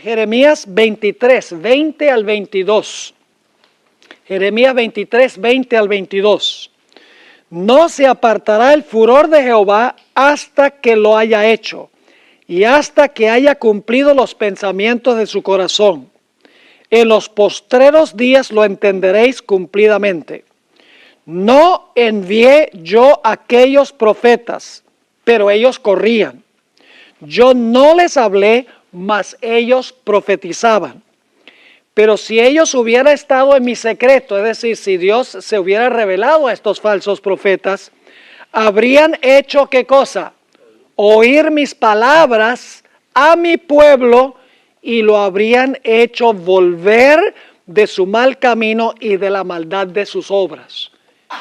Jeremías 23, 20 al 22. Jeremías 23, 20 al 22. No se apartará el furor de Jehová hasta que lo haya hecho y hasta que haya cumplido los pensamientos de su corazón. En los postreros días lo entenderéis cumplidamente. No envié yo a aquellos profetas, pero ellos corrían. Yo no les hablé, mas ellos profetizaban. Pero si ellos hubieran estado en mi secreto, es decir, si Dios se hubiera revelado a estos falsos profetas, habrían hecho ¿qué cosa? Oír mis palabras a mi pueblo y lo habrían hecho volver de su mal camino y de la maldad de sus obras.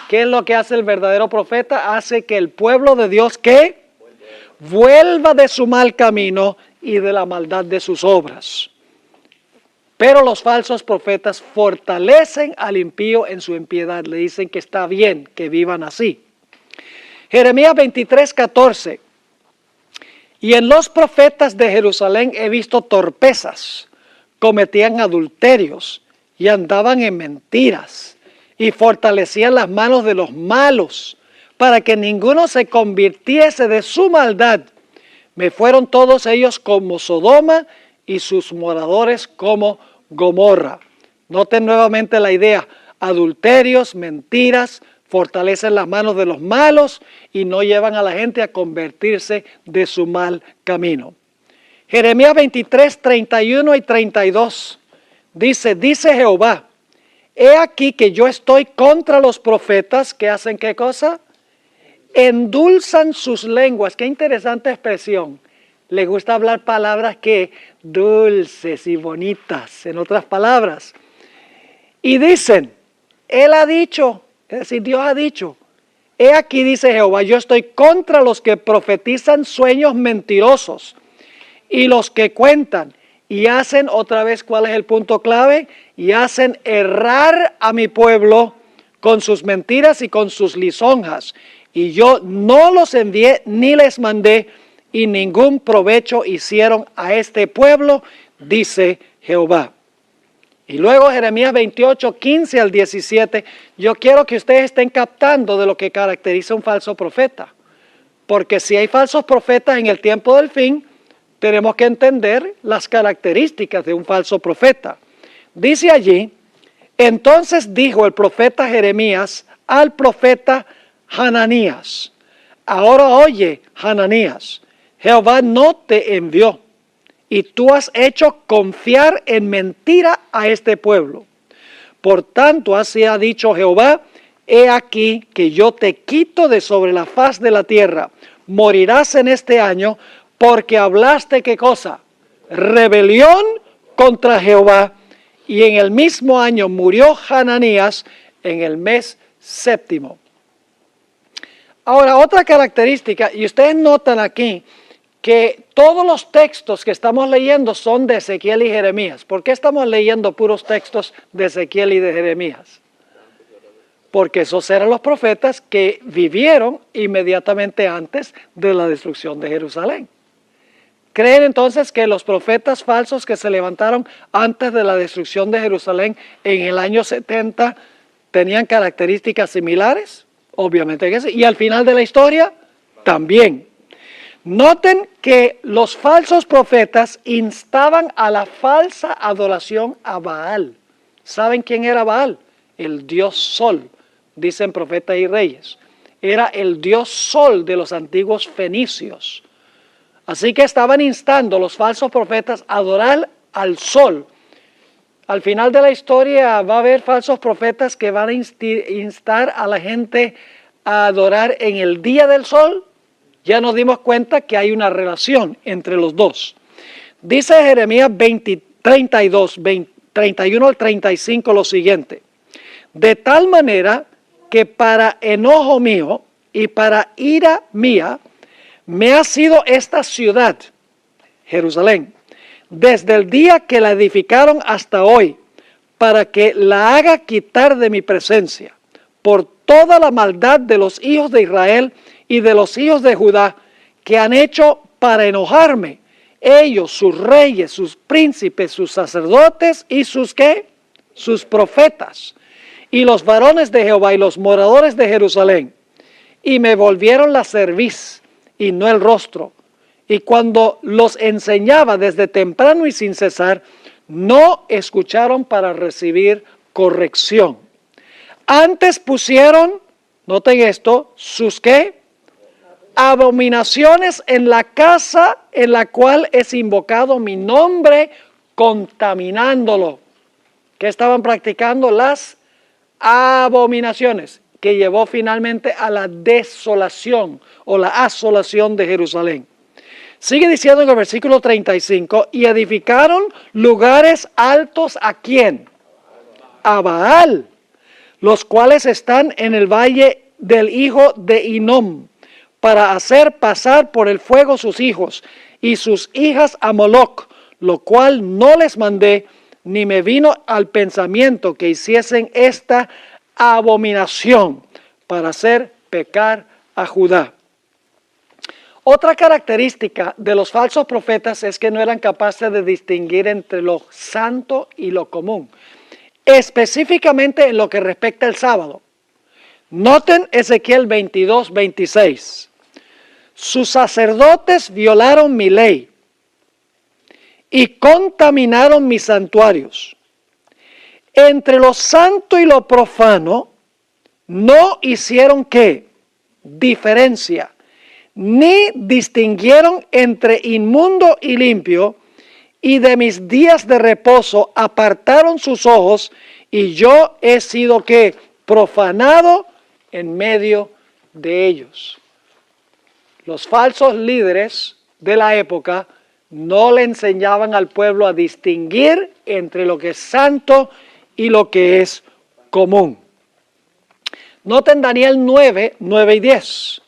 ¿Qué es lo que hace el verdadero profeta? Hace que el pueblo de Dios ¿qué? Vuelva de su mal camino y de la maldad de sus obras. Pero los falsos profetas fortalecen al impío en su impiedad. Le dicen que está bien que vivan así. Jeremías 23, 14. Y en los profetas de Jerusalén he visto torpezas, cometían adulterios y andaban en mentiras y fortalecían las manos de los malos para que ninguno se convirtiese de su maldad. Me fueron todos ellos como Sodoma y sus moradores como Gomorra. Noten nuevamente la idea: adulterios, mentiras, fortalecen las manos de los malos y no llevan a la gente a convertirse de su mal camino. Jeremías 23, 31 y 32 dice Jehová: he aquí que yo estoy contra los profetas que hacen ¿qué cosa? Endulzan sus lenguas. Qué interesante expresión. Le gusta hablar palabras que dulces y bonitas, en otras palabras. Y dicen, Él ha dicho, es decir, Dios ha dicho, he aquí dice Jehová, yo estoy contra los que profetizan sueños mentirosos y los que cuentan y hacen, otra vez, ¿cuál es el punto clave? Y hacen errar a mi pueblo con sus mentiras y con sus lisonjas. Y yo no los envié ni les mandé, y ningún provecho hicieron a este pueblo, dice Jehová. Y luego Jeremías 28, 15 al 17, yo quiero que ustedes estén captando de lo que caracteriza un falso profeta. Porque si hay falsos profetas en el tiempo del fin, tenemos que entender las características de un falso profeta. Dice allí, entonces dijo el profeta Jeremías al profeta Hananías: ahora oye, Hananías, Jehová no te envió, y tú has hecho confiar en mentira a este pueblo. Por tanto, así ha dicho Jehová: he aquí que yo te quito de sobre la faz de la tierra. Morirás en este año, porque hablaste ¿qué cosa? Rebelión contra Jehová. Y en el mismo año murió Hananías en el mes séptimo. Ahora, otra característica, y ustedes notan aquí que todos los textos que estamos leyendo son de Ezequiel y Jeremías. ¿Por qué estamos leyendo puros textos de Ezequiel y de Jeremías? Porque esos eran los profetas que vivieron inmediatamente antes de la destrucción de Jerusalén. ¿Creen entonces que los profetas falsos que se levantaron antes de la destrucción de Jerusalén en el año 70 tenían características similares? Obviamente que sí. Y al final de la historia, también. Noten que los falsos profetas instaban a la falsa adoración a Baal. ¿Saben quién era Baal? El dios Sol, dicen Profetas y Reyes. Era el dios Sol de los antiguos fenicios. Así que estaban instando los falsos profetas a adorar al Sol. Al final de la historia va a haber falsos profetas que van a instar a la gente a adorar en el día del sol. Ya nos dimos cuenta que hay una relación entre los dos. Dice Jeremías 32, 31 al 35 lo siguiente: de tal manera que para enojo mío y para ira mía me ha sido esta ciudad, Jerusalén, desde el día que la edificaron hasta hoy, para que la haga quitar de mi presencia, por toda la maldad de los hijos de Israel y de los hijos de Judá, que han hecho para enojarme ellos, sus reyes, sus príncipes, sus sacerdotes y sus ¿qué? Sus profetas, y los varones de Jehová y los moradores de Jerusalén, y me volvieron la cerviz y no el rostro. Y cuando los enseñaba desde temprano y sin cesar, no escucharon para recibir corrección. Antes pusieron, noten esto, sus ¿qué? Abominaciones en la casa en la cual es invocado mi nombre, contaminándolo. ¿Qué estaban practicando? Las abominaciones, que llevó finalmente a la desolación o la asolación de Jerusalén. Sigue diciendo en el versículo 35, y edificaron lugares altos ¿a quién? A Baal, los cuales están en el valle del hijo de Hinnom, para hacer pasar por el fuego sus hijos y sus hijas a Moloc, lo cual no les mandé, ni me vino al pensamiento que hiciesen esta abominación para hacer pecar a Judá. Otra característica de los falsos profetas es que no eran capaces de distinguir entre lo santo y lo común, específicamente en lo que respecta al sábado. Noten Ezequiel 22, 26. Sus sacerdotes violaron mi ley y contaminaron mis santuarios. Entre lo santo y lo profano no hicieron ¿qué? Diferencia, ni distinguieron entre inmundo y limpio, y de mis días de reposo apartaron sus ojos, y yo he sido ¿qué? Profanado en medio de ellos. Los falsos líderes de la época no le enseñaban al pueblo a distinguir entre lo que es santo y lo que es común. Noten Daniel 9, 9 y 10.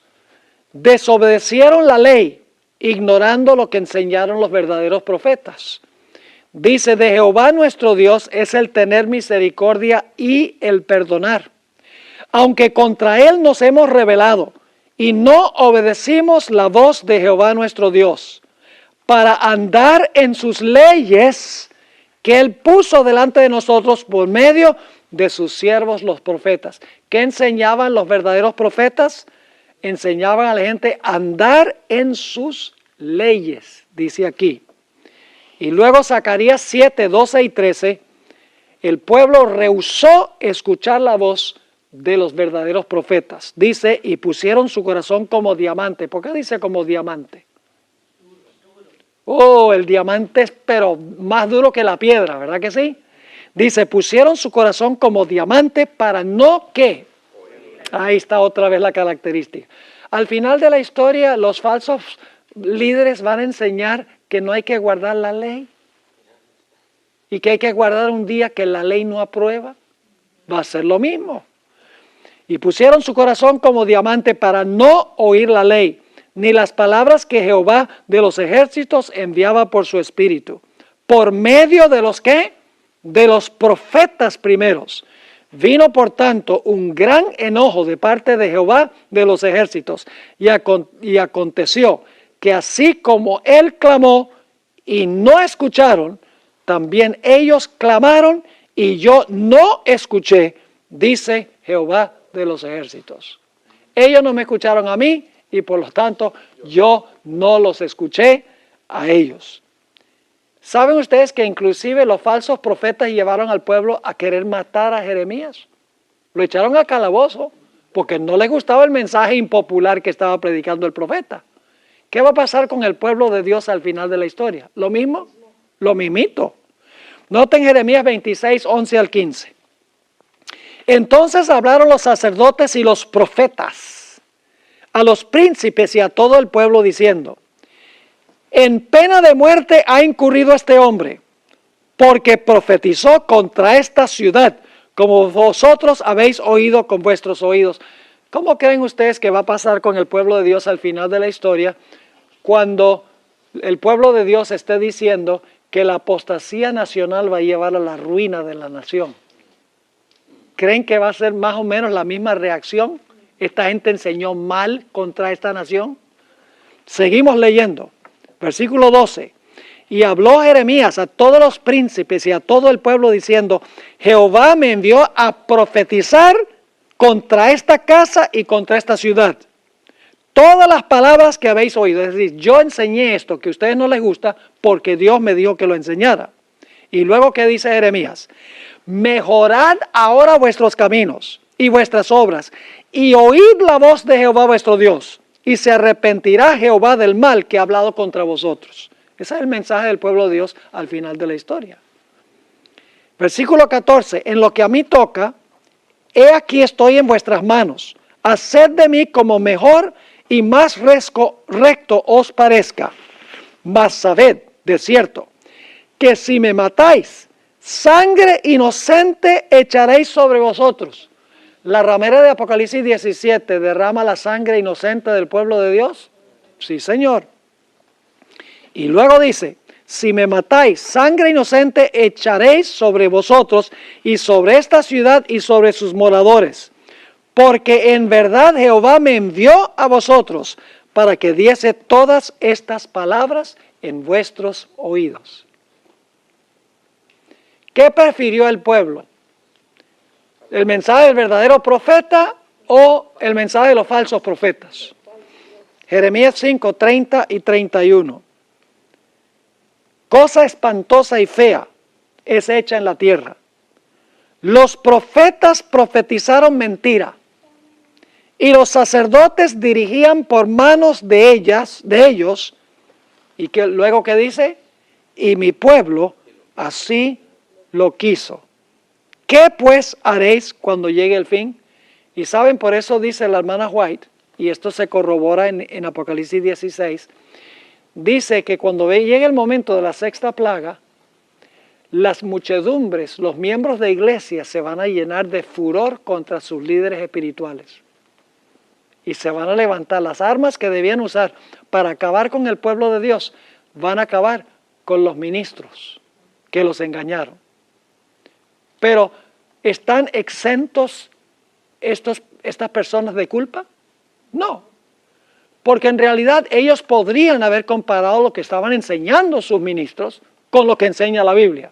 Desobedecieron la ley, ignorando lo que enseñaron los verdaderos profetas. Dice, de Jehová nuestro Dios es el tener misericordia y el perdonar, aunque contra él nos hemos rebelado y no obedecimos la voz de Jehová nuestro Dios, para andar en sus leyes que él puso delante de nosotros por medio de sus siervos los profetas. ¿Qué enseñaban los verdaderos profetas? Enseñaban a la gente a andar en sus leyes, dice aquí. Y luego Zacarías 7, 12 y 13, el pueblo rehusó escuchar la voz de los verdaderos profetas. Dice, y pusieron su corazón como diamante. ¿Por qué dice como diamante? Oh, el diamante es pero más duro que la piedra, ¿verdad que sí? Dice, pusieron su corazón como diamante para no ¿qué? Ahí está otra vez la característica. Al final de la historia, los falsos líderes van a enseñar que no hay que guardar la ley y que hay que guardar un día que la ley no aprueba. Va a ser lo mismo. Y pusieron su corazón como diamante para no oír la ley, ni las palabras que Jehová de los ejércitos enviaba por su espíritu. Por medio de los ¿qué? De los profetas primeros. Vino por tanto un gran enojo de parte de Jehová de los ejércitos. Y aconteció que así como él clamó y no escucharon, también ellos clamaron y yo no escuché, dice Jehová de los ejércitos. Ellos no me escucharon a mí y por lo tanto yo no los escuché a ellos. ¿Saben ustedes que inclusive los falsos profetas llevaron al pueblo a querer matar a Jeremías? Lo echaron a calabozo porque no les gustaba el mensaje impopular que estaba predicando el profeta. ¿Qué va a pasar con el pueblo de Dios al final de la historia? ¿Lo mismo? Lo mismito. Noten Jeremías 26, 11 al 15. Entonces hablaron los sacerdotes y los profetas a los príncipes y a todo el pueblo diciendo, en pena de muerte ha incurrido este hombre, porque profetizó contra esta ciudad, como vosotros habéis oído con vuestros oídos. ¿Cómo creen ustedes que va a pasar con el pueblo de Dios al final de la historia, cuando el pueblo de Dios esté diciendo que la apostasía nacional va a llevar a la ruina de la nación? ¿Creen que va a ser más o menos la misma reacción? ¿Esta gente enseñó mal contra esta nación? Seguimos leyendo. Versículo 12. Y habló Jeremías a todos los príncipes y a todo el pueblo diciendo, Jehová me envió a profetizar contra esta casa y contra esta ciudad. Todas las palabras que habéis oído, es decir, yo enseñé esto que a ustedes no les gusta porque Dios me dijo que lo enseñara. Y luego, ¿qué dice Jeremías? Mejorad ahora vuestros caminos y vuestras obras y oíd la voz de Jehová vuestro Dios y se arrepentirá Jehová del mal que ha hablado contra vosotros. Ese es el mensaje del pueblo de Dios al final de la historia. Versículo 14, en lo que a mí toca, he aquí estoy en vuestras manos, haced de mí como mejor y más recto os parezca. Mas sabed, de cierto, que si me matáis, sangre inocente echaréis sobre vosotros. ¿La ramera de Apocalipsis 17 derrama la sangre inocente del pueblo de Dios? Sí, Señor. Y luego dice, si me matáis, sangre inocente echaréis sobre vosotros y sobre esta ciudad y sobre sus moradores. Porque en verdad Jehová me envió a vosotros para que diese todas estas palabras en vuestros oídos. ¿Qué prefirió el pueblo? ¿El mensaje del verdadero profeta o el mensaje de los falsos profetas? Jeremías 5, 30 y 31. Cosa espantosa y fea es hecha en la tierra. Los profetas profetizaron mentira y los sacerdotes dirigían por manos de ellos, y que luego que dice, y mi pueblo así lo quiso. ¿Qué pues haréis cuando llegue el fin? Y saben, por eso dice la hermana White, y esto se corrobora en Apocalipsis 16, dice que cuando llegue el momento de la sexta plaga, las muchedumbres, los miembros de iglesia se van a llenar de furor contra sus líderes espirituales. Y se van a levantar las armas que debían usar para acabar con el pueblo de Dios, van a acabar con los ministros que los engañaron. Pero, ¿están exentos estas personas de culpa? No, porque en realidad ellos podrían haber comparado lo que estaban enseñando sus ministros con lo que enseña la Biblia.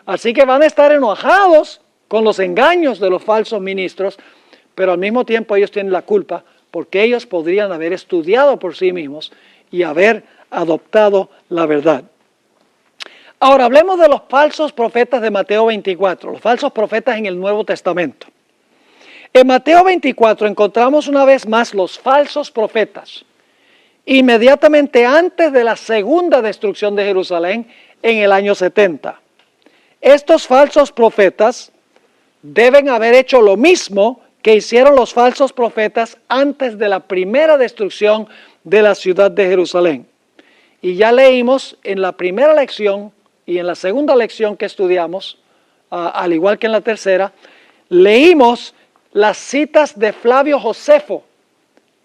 Así que van a estar enojados con los engaños de los falsos ministros, pero al mismo tiempo ellos tienen la culpa porque ellos podrían haber estudiado por sí mismos y haber adoptado la verdad. Ahora, hablemos de los falsos profetas de Mateo 24, los falsos profetas en el Nuevo Testamento. En Mateo 24 encontramos una vez más los falsos profetas, inmediatamente antes de la segunda destrucción de Jerusalén en el año 70. Estos falsos profetas deben haber hecho lo mismo que hicieron los falsos profetas antes de la primera destrucción de la ciudad de Jerusalén. Y ya leímos en la primera lección y en la segunda lección que estudiamos, al igual que en la tercera, leímos las citas de Flavio Josefo,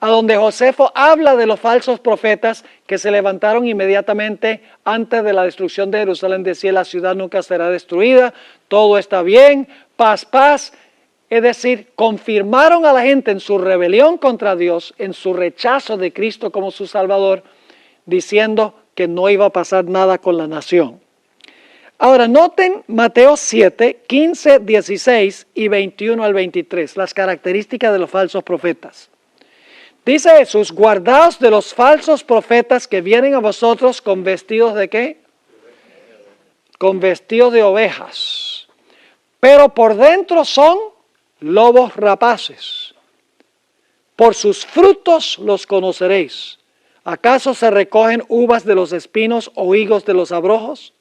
a donde Josefo habla de los falsos profetas que se levantaron inmediatamente antes de la destrucción de Jerusalén. Decía, la ciudad nunca será destruida, todo está bien, paz, paz. Es decir, confirmaron a la gente en su rebelión contra Dios, en su rechazo de Cristo como su Salvador, diciendo que no iba a pasar nada con la nación. Ahora, noten Mateo 7, 15, 16 y 21 al 23, las características de los falsos profetas. Dice Jesús, guardaos de los falsos profetas que vienen a vosotros con vestidos de ¿qué? Con vestidos de ovejas, pero por dentro son lobos rapaces. Por sus frutos los conoceréis. ¿Acaso se recogen uvas de los espinos o higos de los abrojos?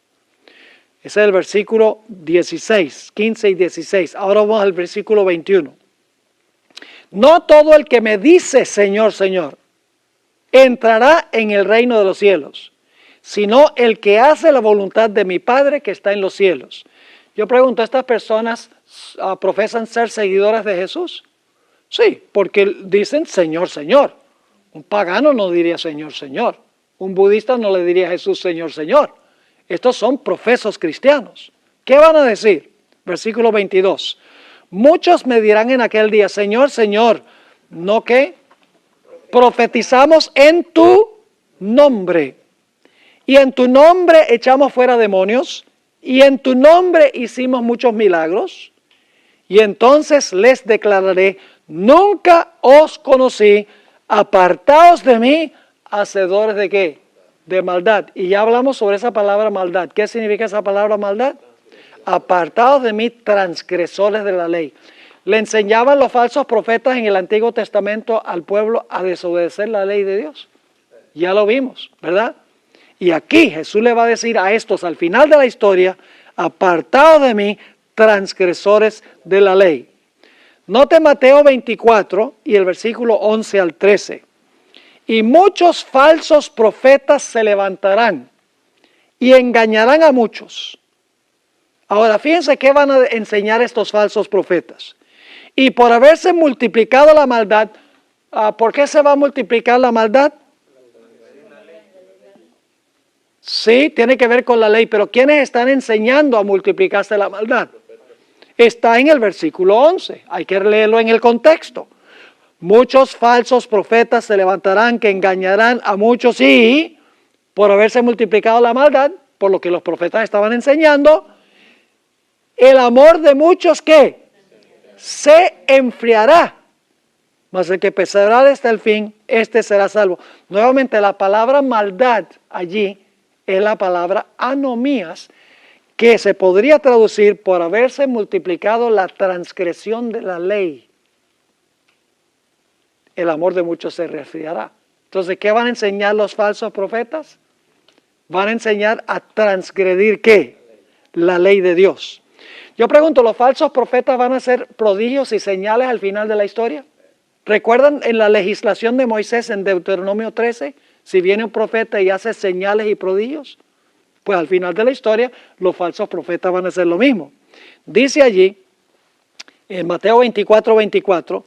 Ese es el versículo 16, 15 y 16. Ahora vamos al versículo 21. No todo el que me dice Señor, Señor, entrará en el reino de los cielos, sino el que hace la voluntad de mi Padre que está en los cielos. Yo pregunto, ¿estas personas profesan ser seguidoras de Jesús? Sí, porque dicen Señor, Señor. Un pagano no diría Señor, Señor. Un budista no le diría a Jesús Señor, Señor. Estos son profesos cristianos. ¿Qué van a decir? Versículo 22. Muchos me dirán en aquel día, Señor, Señor, ¿no qué? Profetizamos en tu nombre. y en tu nombre echamos fuera demonios, y en tu nombre hicimos muchos milagros. Y entonces les declararé, nunca os conocí, apartaos de mí, hacedores de ¿qué? De maldad. Y ya hablamos sobre esa palabra maldad. ¿Qué significa esa palabra maldad? Apartados de mí, transgresores de la ley. Le enseñaban los falsos profetas en el Antiguo Testamento al pueblo a desobedecer la ley de Dios. Ya lo vimos, ¿verdad? Y aquí Jesús le va a decir a estos al final de la historia, apartados de mí, transgresores de la ley. Note Mateo 24 y el versículo 11 al 13. Y muchos falsos profetas se levantarán y engañarán a muchos. Ahora, fíjense qué van a enseñar estos falsos profetas. Y por haberse multiplicado la maldad, ¿por qué se va a multiplicar la maldad? Sí, tiene que ver con la ley, pero ¿quiénes están enseñando a multiplicarse la maldad? Está en el versículo 11, hay que leerlo en el contexto. Muchos falsos profetas se levantarán que engañarán a muchos y por haberse multiplicado la maldad, por lo que los profetas estaban enseñando, el amor de muchos ¿qué? Se enfriará. Mas el que perseverare hasta el fin, este será salvo. Nuevamente la palabra maldad allí es la palabra anomías, que se podría traducir por haberse multiplicado la transgresión de la ley. El amor de muchos se resfriará. Entonces, ¿qué van a enseñar los falsos profetas? Van a enseñar a transgredir ¿qué? La ley de Dios. Yo pregunto, ¿los falsos profetas van a hacer prodigios y señales al final de la historia? ¿Recuerdan en la legislación de Moisés en Deuteronomio 13? Si viene un profeta y hace señales y prodigios, pues al final de la historia los falsos profetas van a hacer lo mismo. Dice allí, en Mateo 24, 24,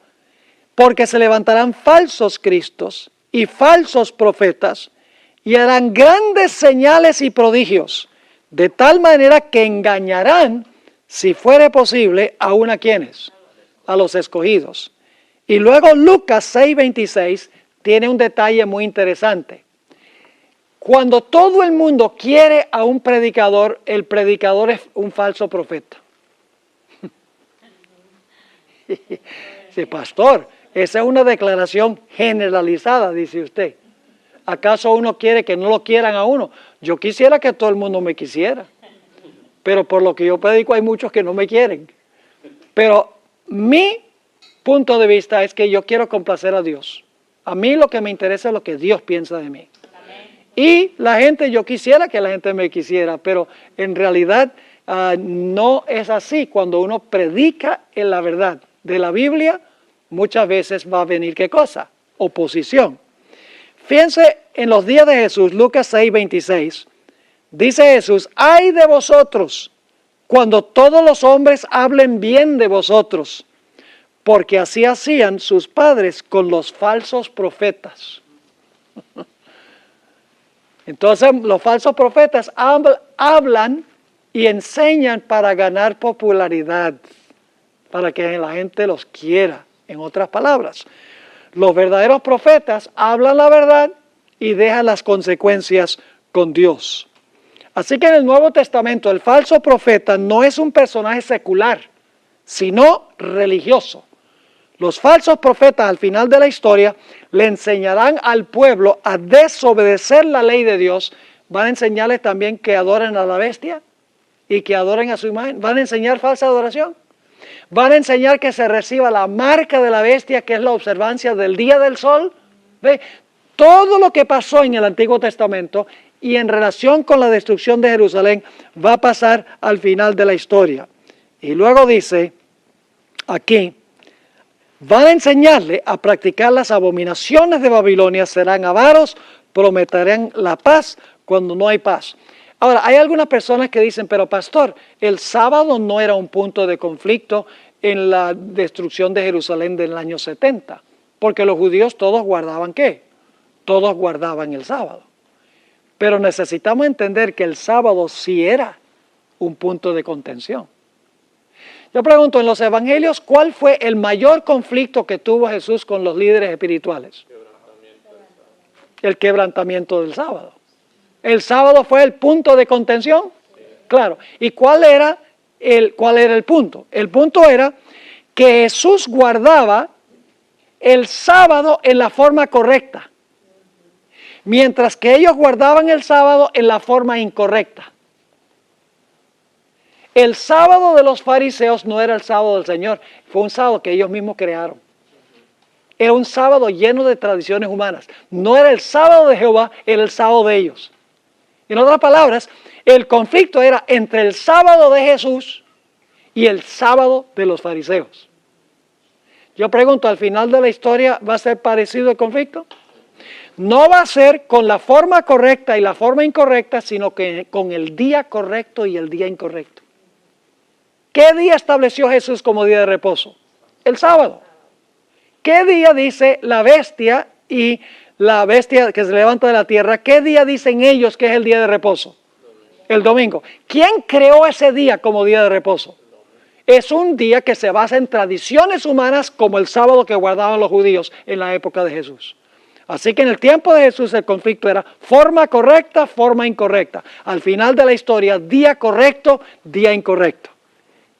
porque se levantarán falsos cristos y falsos profetas y harán grandes señales y prodigios, de tal manera que engañarán, si fuere posible, aún a quienes, a los escogidos. Y luego Lucas 6, 26 tiene un detalle muy interesante. Cuando todo el mundo quiere a un predicador, el predicador es un falso profeta. Dice, pastor, esa es una declaración generalizada, dice usted. ¿Acaso uno quiere que no lo quieran a uno? Yo quisiera que todo el mundo me quisiera. Pero por lo que yo predico hay muchos que no me quieren. Pero mi punto de vista es que yo quiero complacer a Dios. A mí lo que me interesa es lo que Dios piensa de mí. Y la gente, yo quisiera que la gente me quisiera, pero en realidad no es así. Cuando uno predica en la verdad de la Biblia, muchas veces va a venir ¿qué cosa? Oposición. Fíjense en los días de Jesús, Lucas 6, 26, dice Jesús, ¡ay de vosotros cuando todos los hombres hablen bien de vosotros! Porque así hacían sus padres con los falsos profetas. Entonces los falsos profetas hablan y enseñan para ganar popularidad, para que la gente los quiera. En otras palabras, los verdaderos profetas hablan la verdad y dejan las consecuencias con Dios. Así que en el Nuevo Testamento el falso profeta no es un personaje secular, sino religioso. Los falsos profetas al final de la historia le enseñarán al pueblo a desobedecer la ley de Dios. Van a enseñarles también que adoren a la bestia y que adoren a su imagen. Van a enseñar falsa adoración. Van a enseñar que se reciba la marca de la bestia, que es la observancia del día del sol. ¿Ve? Todo lo que pasó en el Antiguo Testamento y en relación con la destrucción de Jerusalén va a pasar al final de la historia. Y luego dice aquí, van a enseñarle a practicar las abominaciones de Babilonia, serán avaros, prometerán la paz cuando no hay paz. Ahora, hay algunas personas que dicen, pero pastor, el sábado no era un punto de conflicto en la destrucción de Jerusalén del año 70, porque los judíos todos guardaban ¿qué? Todos guardaban el sábado. Pero necesitamos entender que el sábado sí era un punto de contención. Yo pregunto, en los evangelios, ¿cuál fue el mayor conflicto que tuvo Jesús con los líderes espirituales? El quebrantamiento del sábado. ¿El sábado fue el punto de contención? Claro. ¿Y cuál era el punto? El punto era que Jesús guardaba el sábado en la forma correcta, mientras que ellos guardaban el sábado en la forma incorrecta. El sábado de los fariseos no era el sábado del Señor, fue un sábado que ellos mismos crearon. Era un sábado lleno de tradiciones humanas. No era el sábado de Jehová, era el sábado de ellos. En otras palabras, el conflicto era entre el sábado de Jesús y el sábado de los fariseos. Yo pregunto, ¿al final de la historia va a ser parecido el conflicto? No va a ser con la forma correcta y la forma incorrecta, sino que con el día correcto y el día incorrecto. ¿Qué día estableció Jesús como día de reposo? El sábado. ¿Qué día dice la bestia y la bestia que se levanta de la tierra? ¿Qué día dicen ellos que es el día de reposo? El domingo. ¿Quién creó ese día como día de reposo? Es un día que se basa en tradiciones humanas como el sábado que guardaban los judíos en la época de Jesús. Así que en el tiempo de Jesús el conflicto era forma correcta, forma incorrecta. Al final de la historia, día correcto, día incorrecto.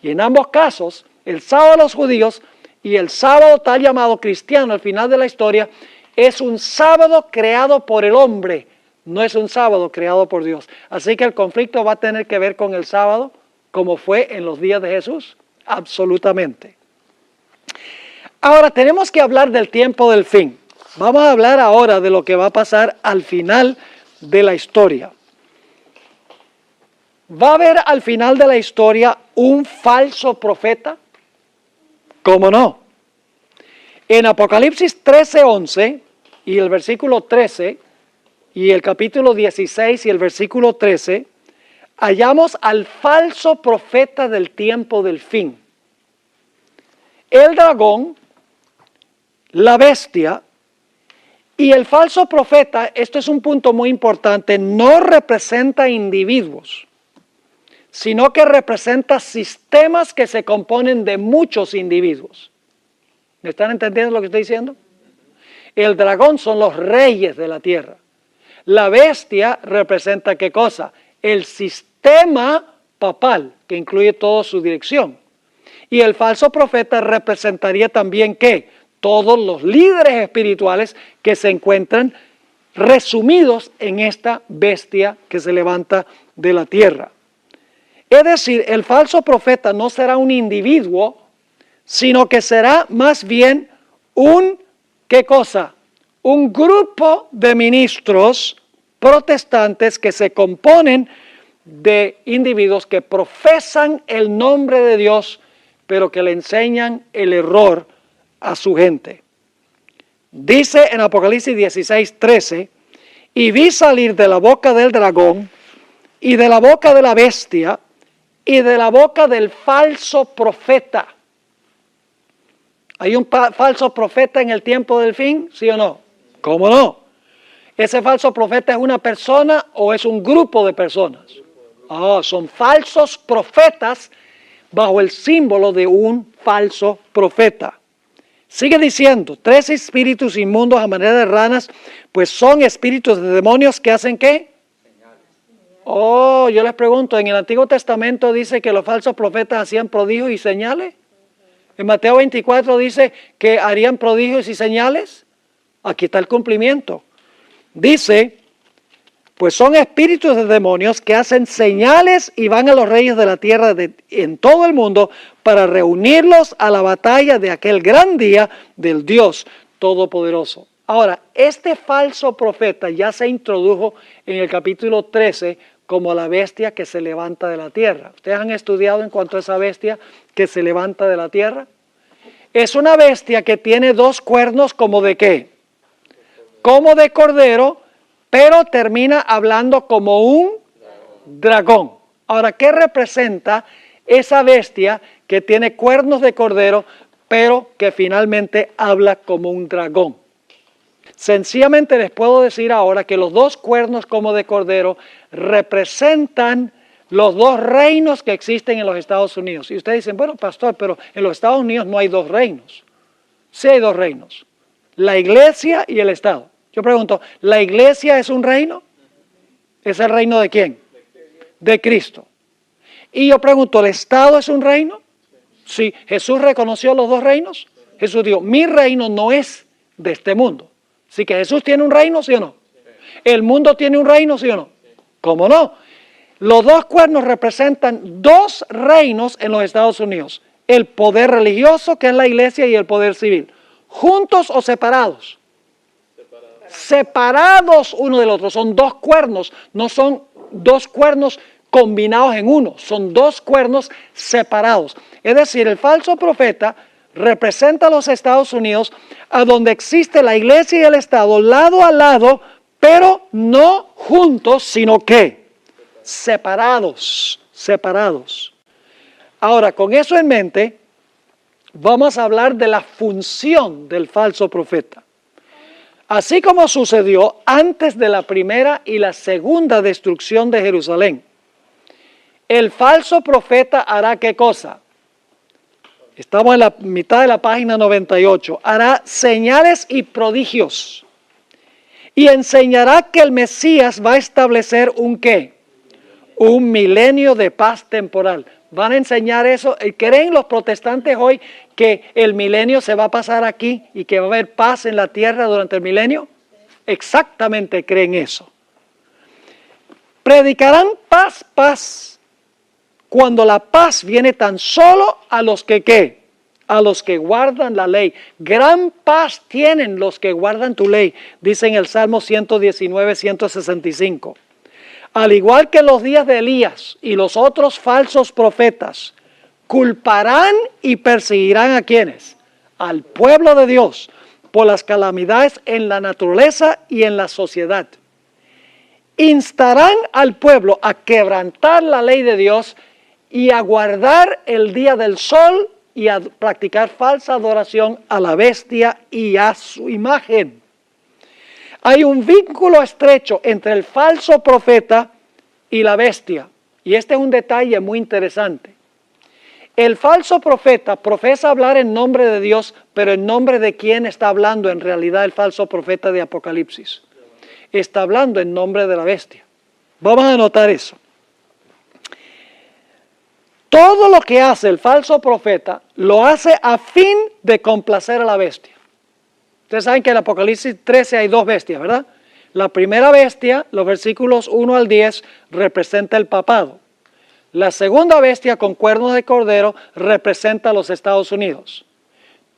Y en ambos casos, el sábado de los judíos y el sábado tal llamado cristiano al final de la historia, es un sábado creado por el hombre, no es un sábado creado por Dios. Así que el conflicto va a tener que ver con el sábado, como fue en los días de Jesús, absolutamente. Ahora tenemos que hablar del tiempo del fin. Vamos a hablar ahora de lo que va a pasar al final de la historia. ¿Va a haber al final de la historia un falso profeta? ¿Cómo no? En Apocalipsis 13:11 y el versículo 13 y el capítulo 16 y el versículo 13, hallamos al falso profeta del tiempo del fin. El dragón, la bestia y el falso profeta, esto es un punto muy importante, no representa individuos, sino que representa sistemas que se componen de muchos individuos. ¿Me están entendiendo lo que estoy diciendo? El dragón son los reyes de la tierra. La bestia representa ¿qué cosa? El sistema papal, que incluye toda su dirección. Y el falso profeta representaría también ¿qué? Todos los líderes espirituales que se encuentran resumidos en esta bestia que se levanta de la tierra. Es decir, el falso profeta no será un individuo, sino que será más bien ¿qué cosa? Un grupo de ministros protestantes que se componen de individuos que profesan el nombre de Dios, pero que le enseñan el error a su gente. Dice en Apocalipsis 16:13, y vi salir de la boca del dragón y de la boca de la bestia y de la boca del falso profeta. ¿Hay un falso profeta en el tiempo del fin? ¿Sí o no? ¿Cómo no? ¿Ese falso profeta es una persona o es un grupo de personas? Son falsos profetas bajo el símbolo de un falso profeta. Sigue diciendo, 3 espíritus inmundos a manera de ranas, pues son espíritus de demonios que hacen ¿qué? Yo les pregunto, ¿en el Antiguo Testamento dice que los falsos profetas hacían prodigios y señales? En Mateo 24 dice que harían prodigios y señales. Aquí está el cumplimiento. Dice, pues son espíritus de demonios que hacen señales y van a los reyes de la tierra en todo el mundo para reunirlos a la batalla de aquel gran día del Dios Todopoderoso. Ahora, este falso profeta ya se introdujo en el capítulo 13 como la bestia que se levanta de la tierra. ¿Ustedes han estudiado en cuanto a esa bestia que se levanta de la tierra? Es una bestia que tiene 2 cuernos como de ¿qué? Como de cordero, pero termina hablando como un dragón. Ahora, ¿qué representa esa bestia que tiene cuernos de cordero, pero que finalmente habla como un dragón? Sencillamente les puedo decir ahora que los 2 cuernos como de cordero representan los 2 reinos que existen en los Estados Unidos. Y ustedes dicen, bueno, pastor, pero en los Estados Unidos no hay 2 reinos. Sí hay 2 reinos, la iglesia y el Estado. Yo pregunto, ¿la iglesia es un reino? ¿Es el reino de quién? De Cristo. Y yo pregunto, ¿el Estado es un reino? Sí. ¿Jesús reconoció los dos reinos? Jesús dijo, mi reino no es de este mundo. Así que Jesús tiene un reino, ¿sí o no? ¿El mundo tiene un reino, sí o no? ¿Cómo no? Los dos cuernos representan dos reinos en los Estados Unidos. El poder religioso, que es la iglesia, y el poder civil. ¿Juntos o separados? Separados uno del otro. Son dos cuernos, no son dos cuernos combinados en uno. Son dos cuernos separados. Es decir, el falso profeta representa a los Estados Unidos, a donde existe la iglesia y el Estado lado a lado, pero no juntos, sino que separados. Ahora, con eso en mente, vamos a hablar de la función del falso profeta. Así como sucedió antes de la primera y la segunda destrucción de Jerusalén, el falso profeta hará ¿qué cosa? Estamos en la mitad de la página 98. Hará señales y prodigios. Y enseñará que el Mesías va a establecer un ¿qué? Un milenio de paz temporal. Van a enseñar eso. ¿Creen los protestantes hoy que el milenio se va a pasar aquí y que va a haber paz en la tierra durante el milenio? Exactamente creen eso. Predicarán paz, paz. Cuando la paz viene tan solo a los que ¿qué? A los que guardan la ley. Gran paz tienen los que guardan tu ley, dice en el Salmo 119, 165. Al igual que en los días de Elías y los otros falsos profetas, culparán y perseguirán ¿a quiénes? Al pueblo de Dios por las calamidades en la naturaleza y en la sociedad. Instarán al pueblo a quebrantar la ley de Dios y a guardar el día del sol y a practicar falsa adoración a la bestia y a su imagen. Hay un vínculo estrecho entre el falso profeta y la bestia. Y este es un detalle muy interesante. El falso profeta profesa hablar en nombre de Dios, pero en nombre de quién está hablando en realidad el falso profeta de Apocalipsis. Está hablando en nombre de la bestia. Vamos a notar eso. Todo lo que hace el falso profeta lo hace a fin de complacer a la bestia. Ustedes saben que en Apocalipsis 13 hay dos bestias, ¿verdad? La primera bestia, los versículos 1 al 10, representa el papado. La segunda bestia con cuernos de cordero representa a los Estados Unidos.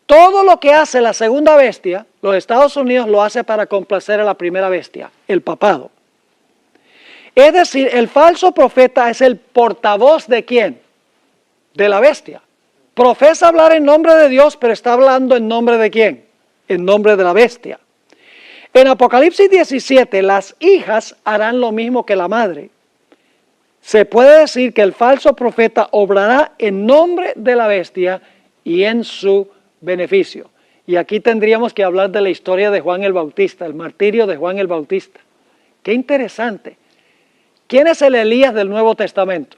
Todo lo que hace la segunda bestia, los Estados Unidos lo hace para complacer a la primera bestia, el papado. Es decir, el falso profeta es el portavoz ¿de quién? De la bestia. Profesa hablar en nombre de Dios, pero está hablando en nombre de quién? En nombre de la bestia. En Apocalipsis 17, las hijas harán lo mismo que la madre. Se puede decir que el falso profeta obrará en nombre de la bestia y en su beneficio. Y aquí tendríamos que hablar de la historia de Juan el Bautista, el martirio de Juan el Bautista. Qué interesante. ¿Quién es el Elías del Nuevo Testamento?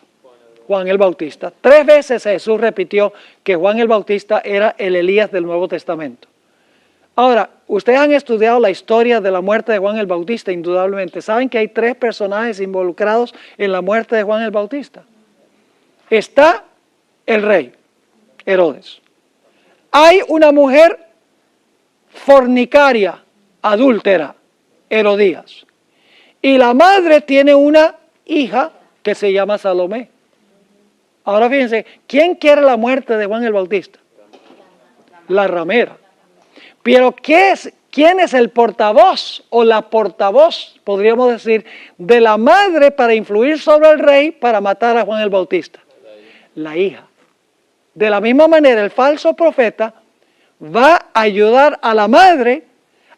Juan el Bautista. 3 veces Jesús repitió que Juan el Bautista era el Elías del Nuevo Testamento. Ahora, ustedes han estudiado la historia de la muerte de Juan el Bautista, indudablemente. ¿Saben que hay 3 personajes involucrados en la muerte de Juan el Bautista? Está el rey, Herodes. Hay una mujer fornicaria, adúltera, Herodías. Y la madre tiene una hija que se llama Salomé. Ahora fíjense, ¿quién quiere la muerte de Juan el Bautista? La ramera. Pero ¿quién es el portavoz o la portavoz, podríamos decir, de la madre para influir sobre el rey para matar a Juan el Bautista? La hija. De la misma manera, el falso profeta va a ayudar a la madre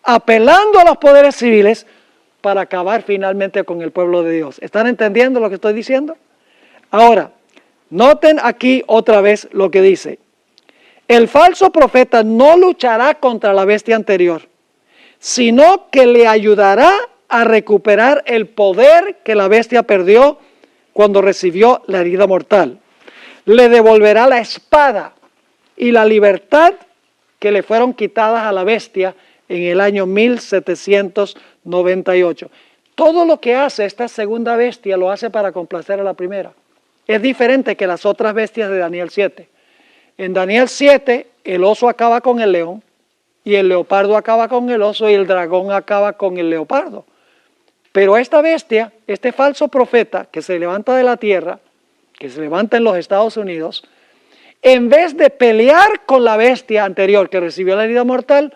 apelando a los poderes civiles para acabar finalmente con el pueblo de Dios. ¿Están entendiendo lo que estoy diciendo? Ahora, noten aquí otra vez lo que dice. El falso profeta no luchará contra la bestia anterior, sino que le ayudará a recuperar el poder que la bestia perdió cuando recibió la herida mortal. Le devolverá la espada y la libertad que le fueron quitadas a la bestia en el año 1798. todo lo que hace esta segunda bestia lo hace para complacer a la primera. Es diferente que las otras bestias de Daniel 7. En Daniel 7, el oso acaba con el león, y el leopardo acaba con el oso, y el dragón acaba con el leopardo. Pero esta bestia, este falso profeta que se levanta de la tierra, que se levanta en los Estados Unidos, en vez de pelear con la bestia anterior que recibió la herida mortal,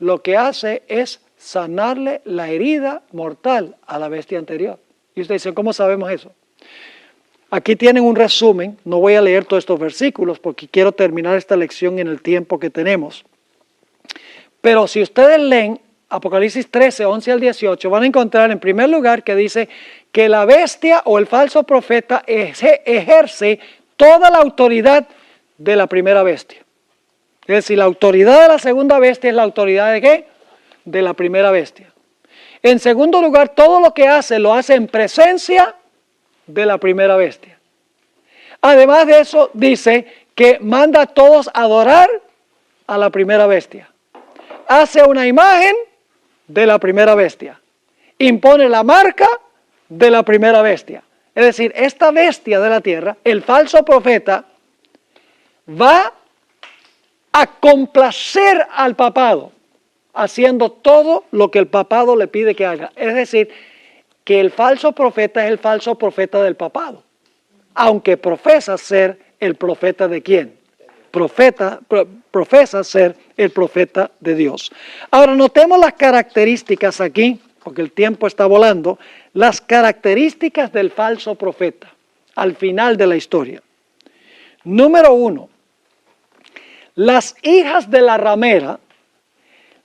lo que hace es sanarle la herida mortal a la bestia anterior. Y usted dice, ¿cómo sabemos eso? Aquí tienen un resumen, no voy a leer todos estos versículos porque quiero terminar esta lección en el tiempo que tenemos. Pero si ustedes leen Apocalipsis 13, 11 al 18, van a encontrar en primer lugar que dice que la bestia o el falso profeta ejerce toda la autoridad de la primera bestia. Es decir, la autoridad de la segunda bestia es la autoridad de ¿qué? De la primera bestia. En segundo lugar, todo lo que hace, lo hace en presencia de la primera bestia. Además de eso, dice que manda a todos a adorar a la primera bestia. Hace una imagen de la primera bestia. Impone la marca de la primera bestia. Es decir, esta bestia de la tierra, el falso profeta, va a complacer al papado, haciendo todo lo que el papado le pide que haga. Es decir, que el falso profeta es el falso profeta del papado, aunque profesa ser el profeta de quién. Profesa ser el profeta de Dios. Ahora notemos las características aquí, porque el tiempo está volando, las características del falso profeta al final de la historia. Número 1, las hijas de la ramera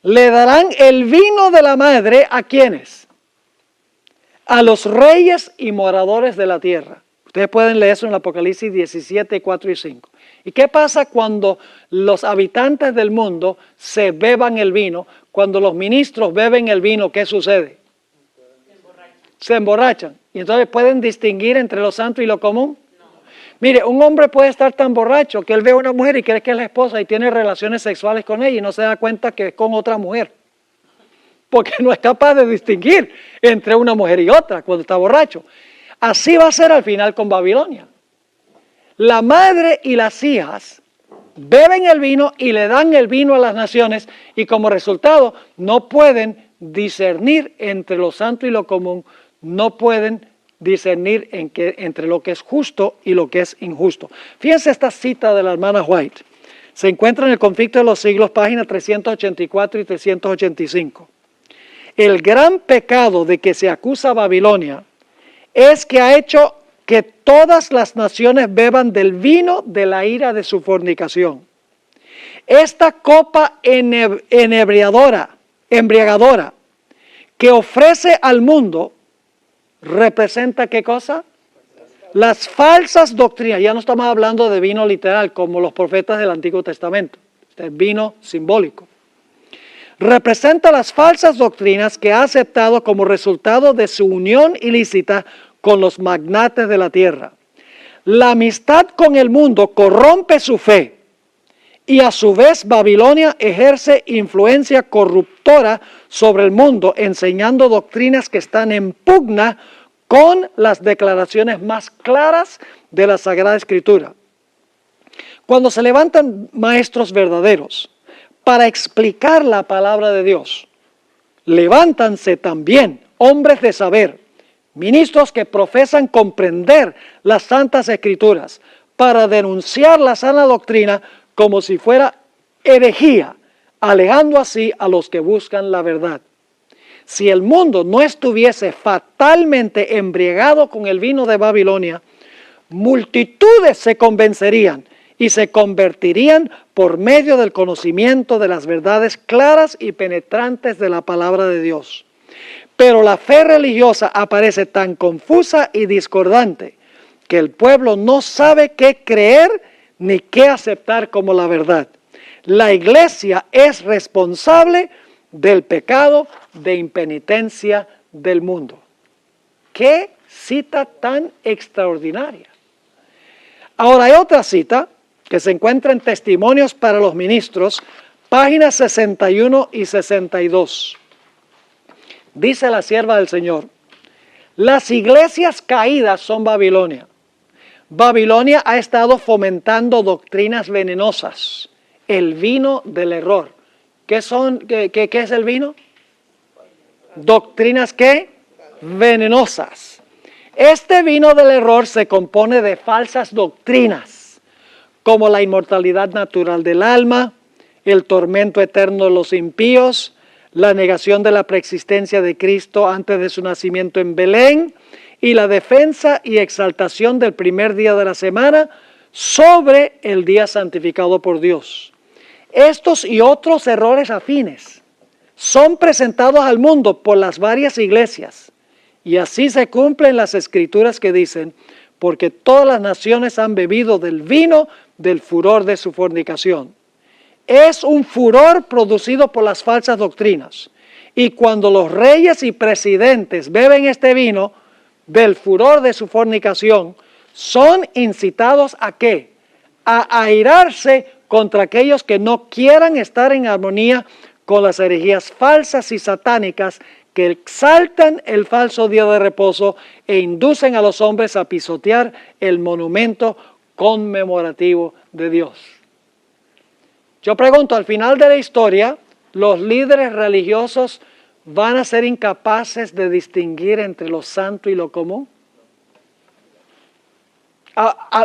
le darán el vino de la madre ¿a quiénes? A los reyes y moradores de la tierra. Ustedes pueden leer eso en Apocalipsis 17, 4 y 5. ¿Y qué pasa cuando los habitantes del mundo se beban el vino? Cuando los ministros beben el vino, ¿qué sucede? Se emborrachan. ¿Y entonces pueden distinguir entre lo santo y lo común? No. Mire, un hombre puede estar tan borracho que él ve a una mujer y cree que es la esposa y tiene relaciones sexuales con ella y no se da cuenta que es con otra mujer. Porque no es capaz de distinguir entre una mujer y otra cuando está borracho. Así va a ser al final con Babilonia. La madre y las hijas beben el vino y le dan el vino a las naciones y como resultado no pueden discernir entre lo santo y lo común, no pueden discernir entre lo que es justo y lo que es injusto. Fíjense esta cita de la hermana White. Se encuentra en el Conflicto de los Siglos, páginas 384 y 385. El gran pecado de que se acusa a Babilonia es que ha hecho que todas las naciones beban del vino de la ira de su fornicación. Esta copa embriagadora que ofrece al mundo representa ¿qué cosa? Las falsas doctrinas. Ya no estamos hablando de vino literal como los profetas del Antiguo Testamento. Este es vino simbólico. Representa las falsas doctrinas que ha aceptado como resultado de su unión ilícita con los magnates de la tierra. La amistad con el mundo corrompe su fe y a su vez Babilonia ejerce influencia corruptora sobre el mundo, enseñando doctrinas que están en pugna con las declaraciones más claras de la Sagrada Escritura. Cuando se levantan maestros verdaderos para explicar la palabra de Dios, levántanse también hombres de saber, ministros que profesan comprender las santas escrituras para denunciar la sana doctrina como si fuera herejía, alegando así a los que buscan la verdad. Si el mundo no estuviese fatalmente embriagado con el vino de Babilonia, multitudes se convencerían y se convertirían por medio del conocimiento de las verdades claras y penetrantes de la palabra de Dios. Pero la fe religiosa aparece tan confusa y discordante que el pueblo no sabe qué creer ni qué aceptar como la verdad. La iglesia es responsable del pecado de impenitencia del mundo. ¡Qué cita tan extraordinaria! Ahora hay otra cita que se encuentra en Testimonios para los Ministros, páginas 61 y 62. Dice la sierva del Señor: Las iglesias caídas son Babilonia. Babilonia ha estado fomentando doctrinas venenosas. El vino del error. ¿Qué es el vino? Doctrinas ¿qué? Venenosas. Este vino del error se compone de falsas doctrinas, como la inmortalidad natural del alma, el tormento eterno de los impíos, la negación de la preexistencia de Cristo antes de su nacimiento en Belén y la defensa y exaltación del primer día de la semana sobre el día santificado por Dios. Estos y otros errores afines son presentados al mundo por las varias iglesias y así se cumplen las escrituras que dicen, porque todas las naciones han bebido del vino del furor de su fornicación. Es un furor producido por las falsas doctrinas. Y cuando los reyes y presidentes beben este vino del furor de su fornicación, son incitados ¿a qué? A airarse contra aquellos que no quieran estar en armonía con las herejías falsas y satánicas que exaltan el falso día de reposo e inducen a los hombres a pisotear el monumento conmemorativo de Dios. Yo pregunto, al final de la historia, ¿los líderes religiosos van a ser incapaces de distinguir entre lo santo y lo común?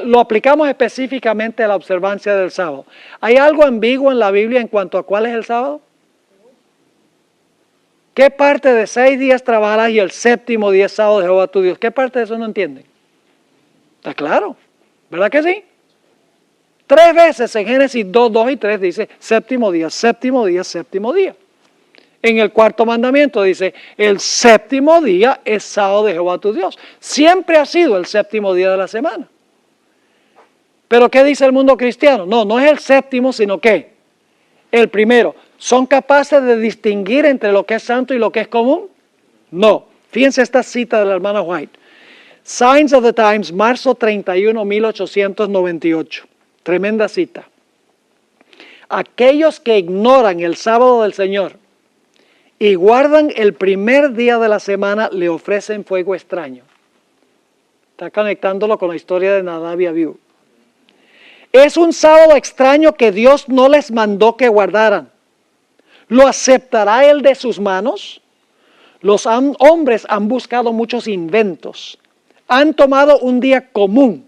Lo aplicamos específicamente a la observancia del sábado. ¿Hay algo ambiguo en la Biblia en cuanto a cuál es el sábado? ¿Qué parte de 6 días trabajarás y el séptimo día es sábado de Jehová tu Dios? ¿Qué parte de eso no entienden? Está claro, ¿verdad que sí? 3 veces en Génesis 2, 2 y 3 dice séptimo día, séptimo día, séptimo día. En el cuarto mandamiento dice, el séptimo día es sábado de Jehová tu Dios. Siempre ha sido el séptimo día de la semana. Pero ¿qué dice el mundo cristiano? No es el séptimo, sino ¿qué? El primero. ¿Son capaces de distinguir entre lo que es santo y lo que es común? No. Fíjense esta cita de la hermana White. Signs of the Times, marzo 31, 1898. Tremenda cita. Aquellos que ignoran el sábado del Señor y guardan el primer día de la semana le ofrecen fuego extraño. Está conectándolo con la historia de Nadab y Abiú. Es un sábado extraño que Dios no les mandó que guardaran. ¿Lo aceptará Él de sus manos? Los hombres han buscado muchos inventos. Han tomado un día común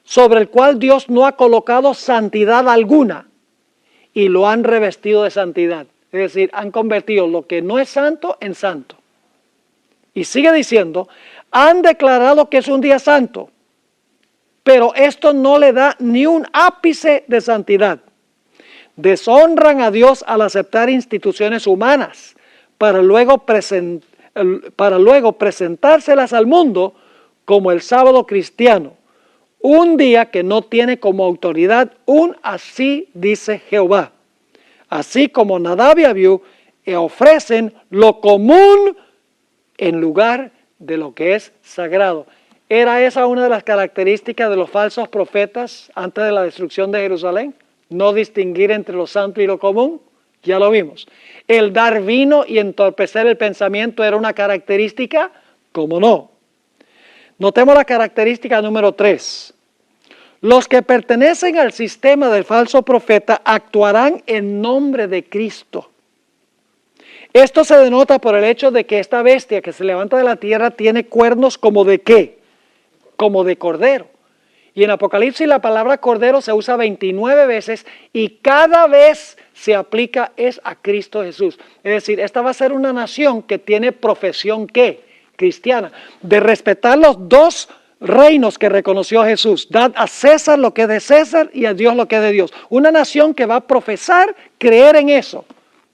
sobre el cual Dios no ha colocado santidad alguna y lo han revestido de santidad. Es decir, han convertido lo que no es santo en santo. Y sigue diciendo, han declarado que es un día santo, pero esto no le da ni un ápice de santidad. Deshonran a Dios al aceptar instituciones humanas para luego presentárselas al mundo como el sábado cristiano. Un día que no tiene como autoridad un así dice Jehová. Así como Nadab y Abiú ofrecen lo común en lugar de lo que es sagrado. ¿Era esa una de las características de los falsos profetas antes de la destrucción de Jerusalén? No distinguir entre lo santo y lo común. Ya lo vimos. El dar vino y entorpecer el pensamiento era una característica, ¿cómo no? Notemos la característica número 3. Los que pertenecen al sistema del falso profeta actuarán en nombre de Cristo. Esto se denota por el hecho de que esta bestia que se levanta de la tierra tiene cuernos como de ¿qué? Como de cordero. Y en Apocalipsis la palabra cordero se usa 29 veces y cada vez se aplica es a Cristo Jesús. Es decir, esta va a ser una nación que tiene profesión ¿qué? Cristiana, de respetar los dos reinos que reconoció Jesús. Dad a César lo que es de César y a Dios lo que es de Dios. Una nación que va a profesar, creer en eso,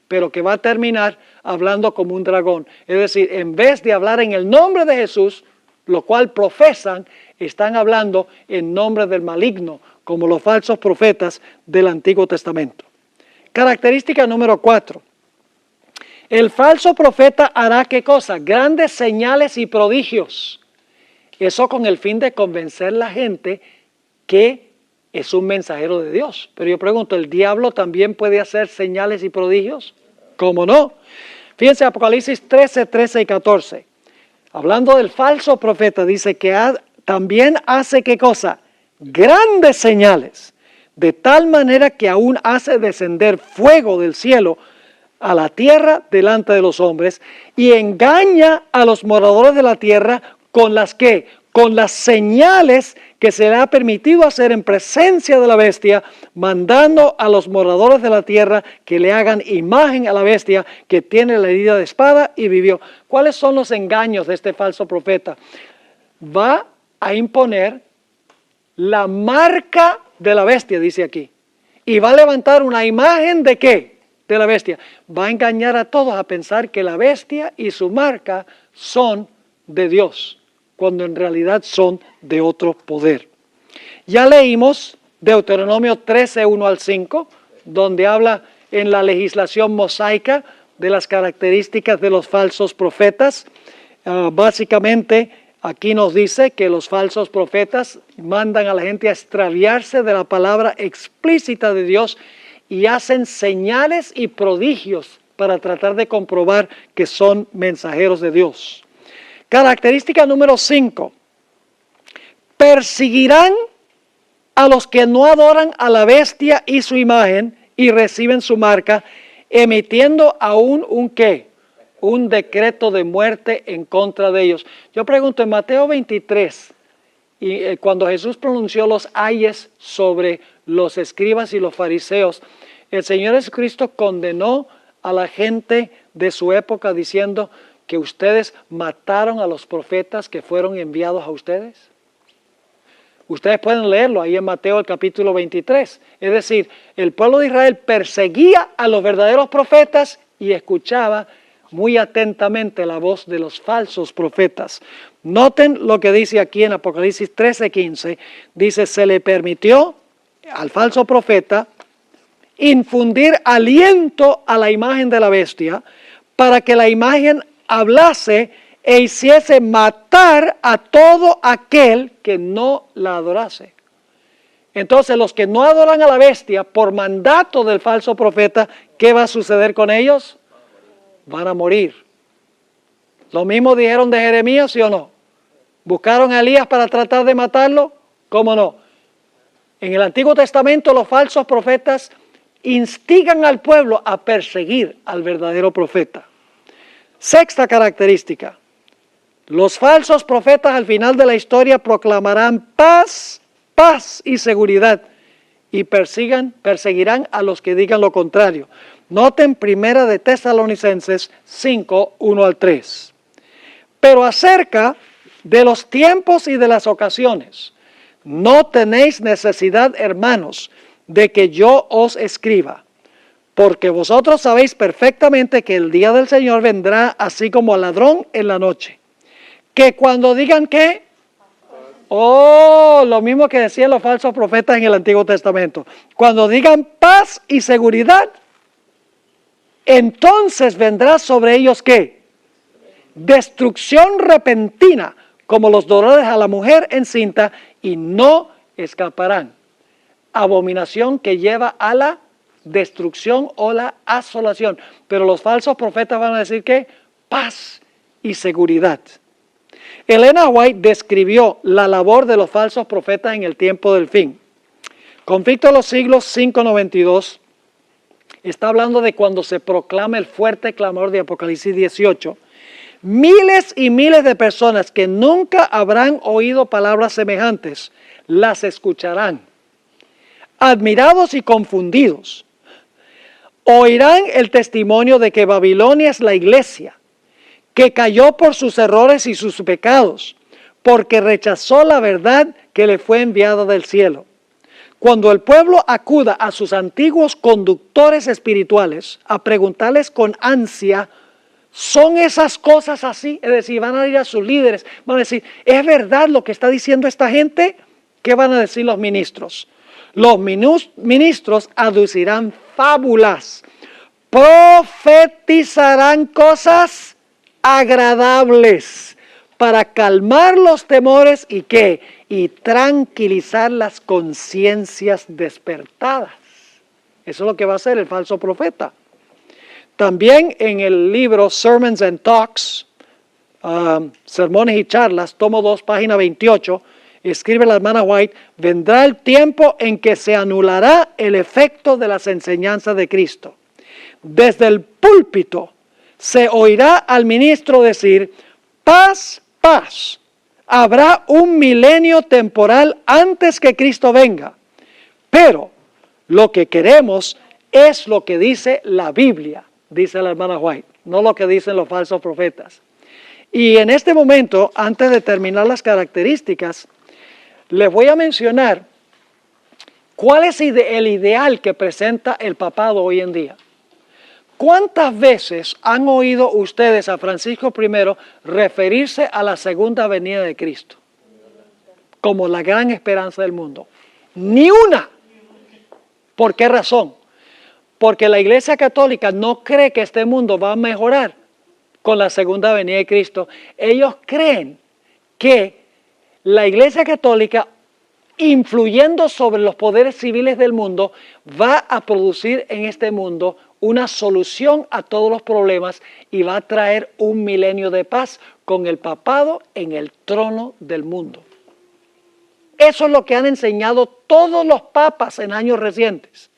pero que va a terminar hablando como un dragón. Es decir, en vez de hablar en el nombre de Jesús, lo cual profesan, están hablando en nombre del maligno, como los falsos profetas del Antiguo Testamento. Característica número 4. El falso profeta hará ¿qué cosa? Grandes señales y prodigios. Eso con el fin de convencer a la gente que es un mensajero de Dios. Pero yo pregunto, ¿el diablo también puede hacer señales y prodigios? ¿Cómo no? Fíjense Apocalipsis 13, 13 y 14. hablando del falso profeta, dice que también hace ¿qué cosa? Grandes señales, de tal manera que aún hace descender fuego del cielo a la tierra delante de los hombres y engaña a los moradores de la tierra con las que, con las señales que se le ha permitido hacer en presencia de la bestia, mandando a los moradores de la tierra que le hagan imagen a la bestia que tiene la herida de espada y vivió. ¿Cuáles son los engaños de este falso profeta? Va a imponer la marca de la bestia, dice aquí, y va a levantar una imagen ¿de qué? De la bestia. Va a engañar a todos a pensar que la bestia y su marca son de Dios, cuando en realidad son de otro poder. Ya leímos Deuteronomio 13, 1 al 5, donde habla en la legislación mosaica de las características de los falsos profetas. Básicamente, aquí nos dice que los falsos profetas mandan a la gente a extraviarse de la palabra explícita de Dios y hacen señales y prodigios para tratar de comprobar que son mensajeros de Dios. Característica número 5. Perseguirán a los que no adoran a la bestia y su imagen y reciben su marca, emitiendo aún un ¿qué? Un decreto de muerte en contra de ellos. Yo pregunto, en Mateo 23, y cuando Jesús pronunció los ayes sobre los escribas y los fariseos, el Señor Jesucristo condenó a la gente de su época diciendo que ustedes mataron a los profetas que fueron enviados a ustedes. Ustedes pueden leerlo ahí en Mateo el capítulo 23. Es decir, el pueblo de Israel perseguía a los verdaderos profetas y escuchaba muy atentamente la voz de los falsos profetas. Noten lo que dice aquí en Apocalipsis 13:15. Dice, se le permitió al falso profeta infundir aliento a la imagen de la bestia para que la imagen hablase e hiciese matar a todo aquel que no la adorase. Entonces los que no adoran a la bestia por mandato del falso profeta, ¿qué va a suceder con ellos? Van a morir. Lo mismo dijeron de Jeremías, ¿sí o no? ¿Buscaron a Elías para tratar de matarlo? ¿Cómo no? En el Antiguo Testamento los falsos profetas instigan al pueblo a perseguir al verdadero profeta. Sexta característica. Los falsos profetas al final de la historia proclamarán paz y seguridad y perseguirán a los que digan lo contrario. Noten Primera de Tesalonicenses 5, 1 al 3. Pero acerca de los tiempos y de las ocasiones, no tenéis necesidad, hermanos, de que yo os escriba, porque vosotros sabéis perfectamente que el día del Señor vendrá así como al ladrón en la noche. Que cuando digan que, lo mismo que decían los falsos profetas en el Antiguo Testamento, cuando digan paz y seguridad, entonces vendrá sobre ellos ¿qué? Destrucción repentina, como los dolores a la mujer encinta, y no escaparán. Abominación que lleva a la destrucción o la asolación. Pero los falsos profetas van a decir que paz y seguridad. Elena White describió la labor de los falsos profetas en el tiempo del fin. Conflicto de los siglos 592 está hablando de cuando se proclama el fuerte clamor de Apocalipsis 18. Miles y miles de personas que nunca habrán oído palabras semejantes, las escucharán. Admirados y confundidos, oirán el testimonio de que Babilonia es la iglesia, que cayó por sus errores y sus pecados, porque rechazó la verdad que le fue enviada del cielo. Cuando el pueblo acuda a sus antiguos conductores espirituales a preguntarles con ansia, ¿son esas cosas así? Es decir, van a ir a sus líderes, van a decir, ¿es verdad lo que está diciendo esta gente? ¿Qué van a decir los ministros? Los ministros aducirán fábulas, profetizarán cosas agradables para calmar los temores y ¿qué? Y tranquilizar las conciencias despertadas. Eso es lo que va a hacer el falso profeta. También en el libro Sermons and Talks, Sermones y Charlas, tomo 2, página 28, escribe la hermana White: vendrá el tiempo en que se anulará el efecto de las enseñanzas de Cristo. Desde el púlpito se oirá al ministro decir: paz, paz. Habrá un milenio temporal antes que Cristo venga. Pero lo que queremos es lo que dice la Biblia, dice la hermana White, no lo que dicen los falsos profetas. Y en este momento, antes de terminar las características, les voy a mencionar cuál es el ideal que presenta el papado hoy en día. ¿Cuántas veces han oído ustedes a Francisco I referirse a la segunda venida de Cristo como la gran esperanza del mundo? Ni una. ¿Por qué razón? Porque la Iglesia Católica no cree que este mundo va a mejorar con la segunda venida de Cristo. Ellos creen que la Iglesia Católica, influyendo sobre los poderes civiles del mundo, va a producir en este mundo una solución a todos los problemas y va a traer un milenio de paz con el papado en el trono del mundo. Eso es lo que han enseñado todos los papas en años recientes.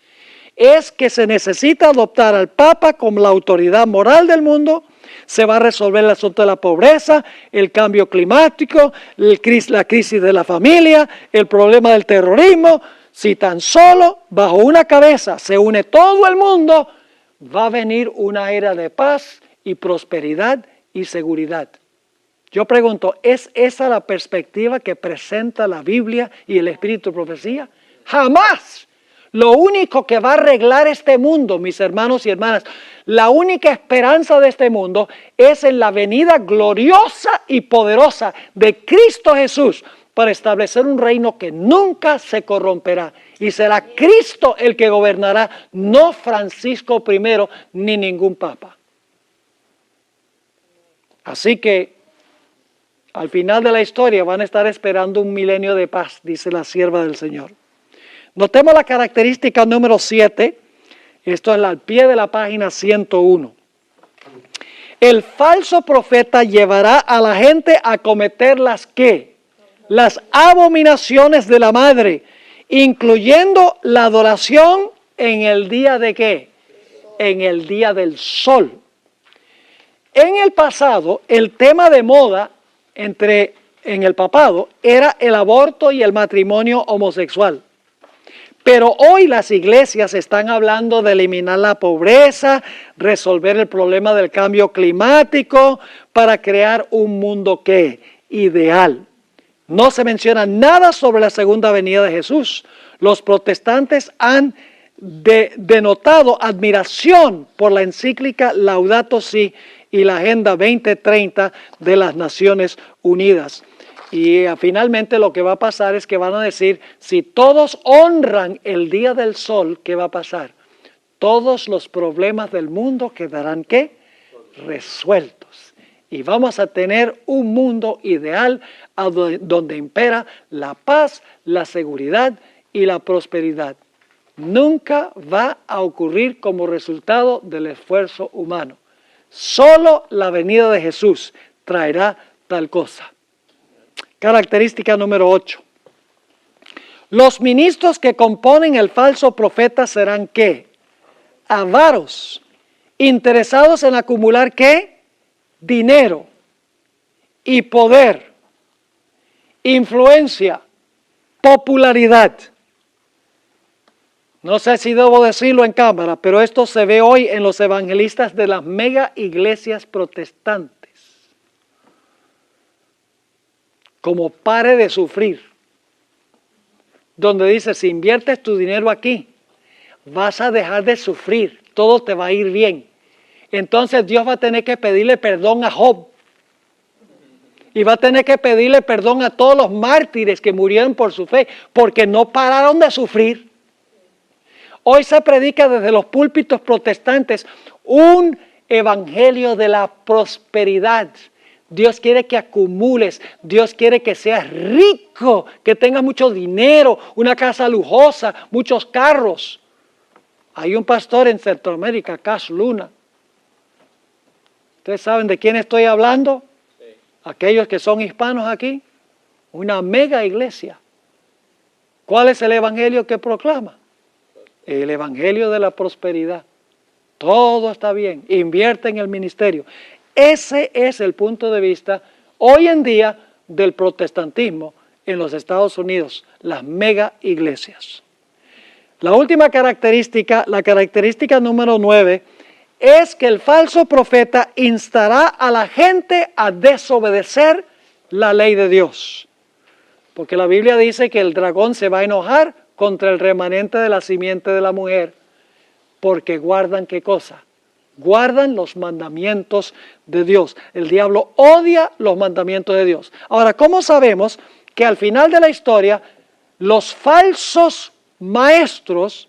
Es que se necesita adoptar al papa como la autoridad moral del mundo. Se va a resolver el asunto de la pobreza, el cambio climático, la crisis de la familia, el problema del terrorismo. Si tan solo bajo una cabeza se une todo el mundo, va a venir una era de paz y prosperidad y seguridad. Yo pregunto, ¿es esa la perspectiva que presenta la Biblia y el Espíritu de Profecía? ¡Jamás! Lo único que va a arreglar este mundo, mis hermanos y hermanas, la única esperanza de este mundo es en la venida gloriosa y poderosa de Cristo Jesús para establecer un reino que nunca se corromperá. Y será Cristo el que gobernará, no Francisco I ni ningún papa. Así que al final de la historia van a estar esperando un milenio de paz, dice la sierva del Señor. Notemos la característica número 7. Esto es al pie de la página 101. El falso profeta llevará a la gente a cometer las ¿qué? Las abominaciones de la madre, incluyendo la adoración en el día de ¿qué? En el día del sol. En el pasado, el tema de moda en el papado era el aborto y el matrimonio homosexual. Pero hoy las iglesias están hablando de eliminar la pobreza, resolver el problema del cambio climático para crear un mundo ¿qué? Ideal. No se menciona nada sobre la segunda venida de Jesús. Los protestantes han denotado admiración por la encíclica Laudato Si y la Agenda 2030 de las Naciones Unidas. Y finalmente lo que va a pasar es que van a decir, si todos honran el día del sol, ¿qué va a pasar? Todos los problemas del mundo quedarán ¿qué? Resueltos. Y vamos a tener un mundo ideal donde impera la paz, la seguridad y la prosperidad. Nunca va a ocurrir como resultado del esfuerzo humano. Solo la venida de Jesús traerá tal cosa. Característica número 8. Los ministros que componen el falso profeta serán ¿qué? Avaros, interesados en acumular ¿qué? Dinero y poder, influencia, popularidad. No sé si debo decirlo en cámara, pero esto se ve hoy en los evangelistas de las mega iglesias protestantes. Como pare de sufrir, donde dice, si inviertes tu dinero aquí, vas a dejar de sufrir, todo te va a ir bien. Entonces Dios va a tener que pedirle perdón a Job, y va a tener que pedirle perdón a todos los mártires que murieron por su fe, porque no pararon de sufrir. Hoy se predica desde los púlpitos protestantes un evangelio de la prosperidad. Dios quiere que acumules, Dios quiere que seas rico, que tengas mucho dinero, una casa lujosa, muchos carros. Hay un pastor en Centroamérica, Cash Luna. ¿Ustedes saben de quién estoy hablando? Sí. Aquellos que son hispanos aquí, una mega iglesia. ¿Cuál es el evangelio que proclama? El evangelio de la prosperidad. Todo está bien, invierte en el ministerio. Ese es el punto de vista hoy en día del protestantismo en los Estados Unidos, las mega iglesias. La última característica, la característica número 9, es que el falso profeta instará a la gente a desobedecer la ley de Dios. Porque la Biblia dice que el dragón se va a enojar contra el remanente de la simiente de la mujer, porque guardan ¿qué cosa? Guardan los mandamientos de Dios. El diablo odia los mandamientos de Dios. Ahora, ¿cómo sabemos que al final de la historia los falsos maestros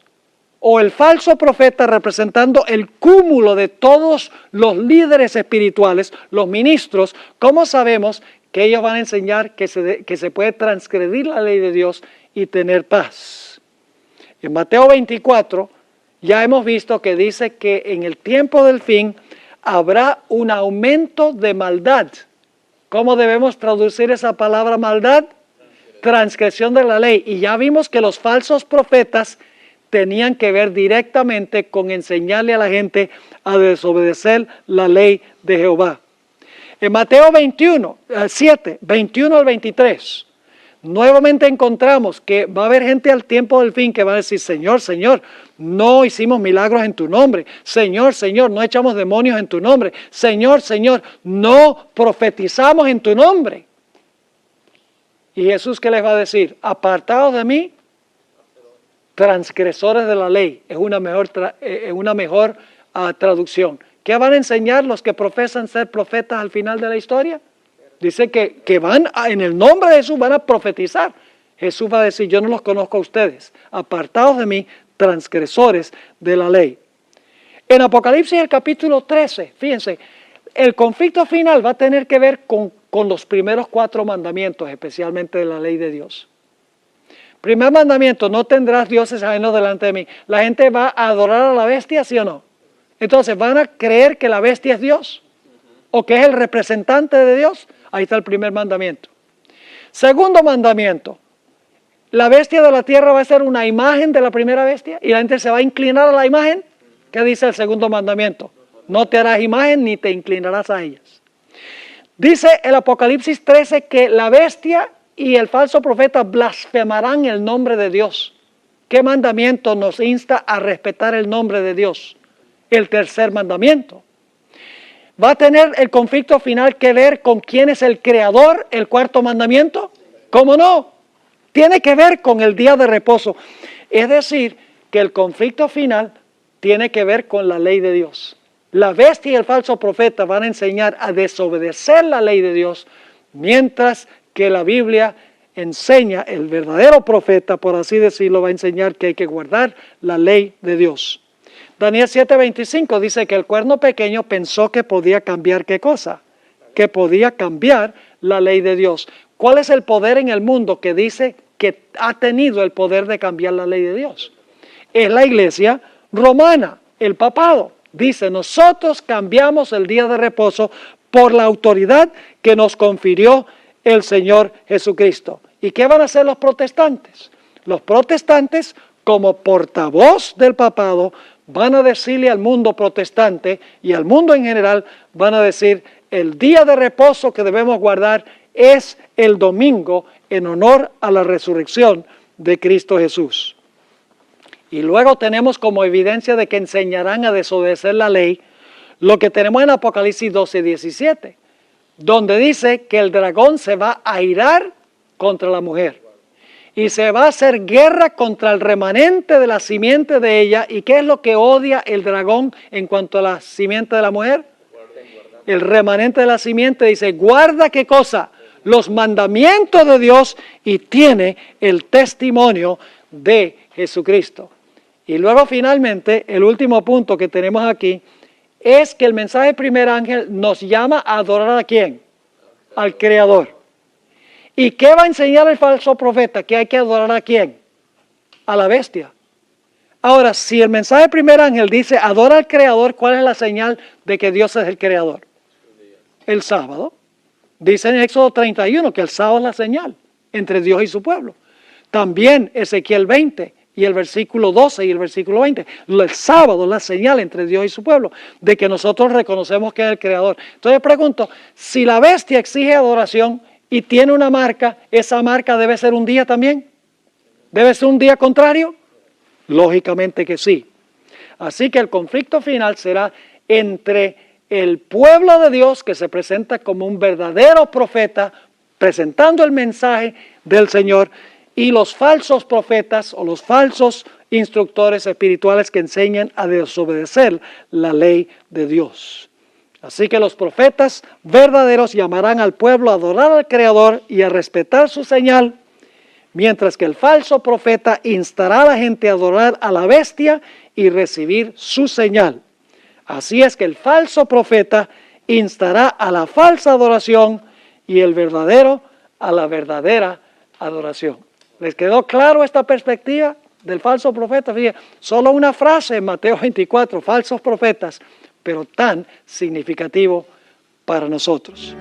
o el falso profeta representando el cúmulo de todos los líderes espirituales, los ministros, cómo sabemos que ellos van a enseñar que se puede transgredir la ley de Dios y tener paz? En Mateo 24 ya hemos visto que dice que en el tiempo del fin habrá un aumento de maldad. ¿Cómo debemos traducir esa palabra maldad? Transgresión de la ley. Y ya vimos que los falsos profetas tenían que ver directamente con enseñarle a la gente a desobedecer la ley de Jehová. En Mateo 7, 21 al 23, nuevamente encontramos que va a haber gente al tiempo del fin que va a decir: Señor, Señor, no hicimos milagros en tu nombre. Señor, Señor, no echamos demonios en tu nombre. Señor, Señor, no profetizamos en tu nombre. ¿Y Jesús qué les va a decir? Apartados de mí, transgresores de la ley. Es una mejor traducción. ¿Qué van a enseñar los que profesan ser profetas al final de la historia? Dice que van en el nombre de Jesús van a profetizar. Jesús va a decir: yo no los conozco a ustedes. Apartados de mí, transgresores de la ley. En Apocalipsis el capítulo 13, fíjense, el conflicto final va a tener que ver con los primeros 4 mandamientos, especialmente de la ley de Dios. Primer mandamiento: no tendrás dioses ajenos delante de mí. La gente va a adorar a la bestia, ¿sí o no? Entonces, ¿van a creer que la bestia es Dios? ¿O que es el representante de Dios? Ahí está el primer mandamiento. Segundo mandamiento: la bestia de la tierra va a ser una imagen de la primera bestia y la gente se va a inclinar a la imagen. ¿Qué dice el segundo mandamiento? No te harás imagen ni te inclinarás a ellas. Dice el Apocalipsis 13 que la bestia y el falso profeta blasfemarán el nombre de Dios. ¿Qué mandamiento nos insta a respetar el nombre de Dios? El tercer mandamiento. ¿Va a tener el conflicto final que ver con quién es el creador, el cuarto mandamiento? ¿Cómo no? Tiene que ver con el día de reposo. Es decir, que el conflicto final tiene que ver con la ley de Dios. La bestia y el falso profeta van a enseñar a desobedecer la ley de Dios, mientras que la Biblia enseña, el verdadero profeta, por así decirlo, va a enseñar que hay que guardar la ley de Dios. Daniel 7:25 dice que el cuerno pequeño pensó que podía cambiar ¿qué cosa? Que podía cambiar la ley de Dios. ¿Cuál es el poder en el mundo que dice que ha tenido el poder de cambiar la ley de Dios? Es la iglesia romana, el papado. Dice: nosotros cambiamos el día de reposo por la autoridad que nos confirió el Señor Jesucristo. ¿Y qué van a hacer los protestantes? Los protestantes, como portavoz del papado, van a decirle al mundo protestante y al mundo en general, van a decir: el día de reposo que debemos guardar es el domingo en honor a la resurrección de Cristo Jesús. Y luego tenemos como evidencia de que enseñarán a desobedecer la ley lo que tenemos en Apocalipsis 12:17, donde dice que el dragón se va a airar contra la mujer y se va a hacer guerra contra el remanente de la simiente de ella. ¿Y qué es lo que odia el dragón en cuanto a la simiente de la mujer? El remanente de la simiente dice: guarda ¿qué cosa? Los mandamientos de Dios, y tiene el testimonio de Jesucristo. Y luego finalmente, el último punto que tenemos aquí es que el mensaje del primer ángel nos llama a adorar ¿a quién? Al Creador. ¿Y qué va a enseñar el falso profeta? Que hay que adorar ¿a quién? A la bestia. Ahora, si el mensaje del primer ángel dice adora al Creador, ¿cuál es la señal de que Dios es el Creador? El sábado. Dice en Éxodo 31 que el sábado es la señal entre Dios y su pueblo. También Ezequiel 20 y el versículo 12 y el versículo 20. El sábado es la señal entre Dios y su pueblo de que nosotros reconocemos que es el Creador. Entonces pregunto, si la bestia exige adoración y tiene una marca, ¿esa marca debe ser un día también? ¿Debe ser un día contrario? Lógicamente que sí. Así que el conflicto final será entre el pueblo de Dios que se presenta como un verdadero profeta presentando el mensaje del Señor y los falsos profetas o los falsos instructores espirituales que enseñan a desobedecer la ley de Dios. Así que los profetas verdaderos llamarán al pueblo a adorar al Creador y a respetar su señal, mientras que el falso profeta instará a la gente a adorar a la bestia y recibir su señal. Así es que el falso profeta instará a la falsa adoración y el verdadero a la verdadera adoración. ¿Les quedó claro esta perspectiva del falso profeta? Fíjense, solo una frase en Mateo 24, falsos profetas, pero tan significativo para nosotros.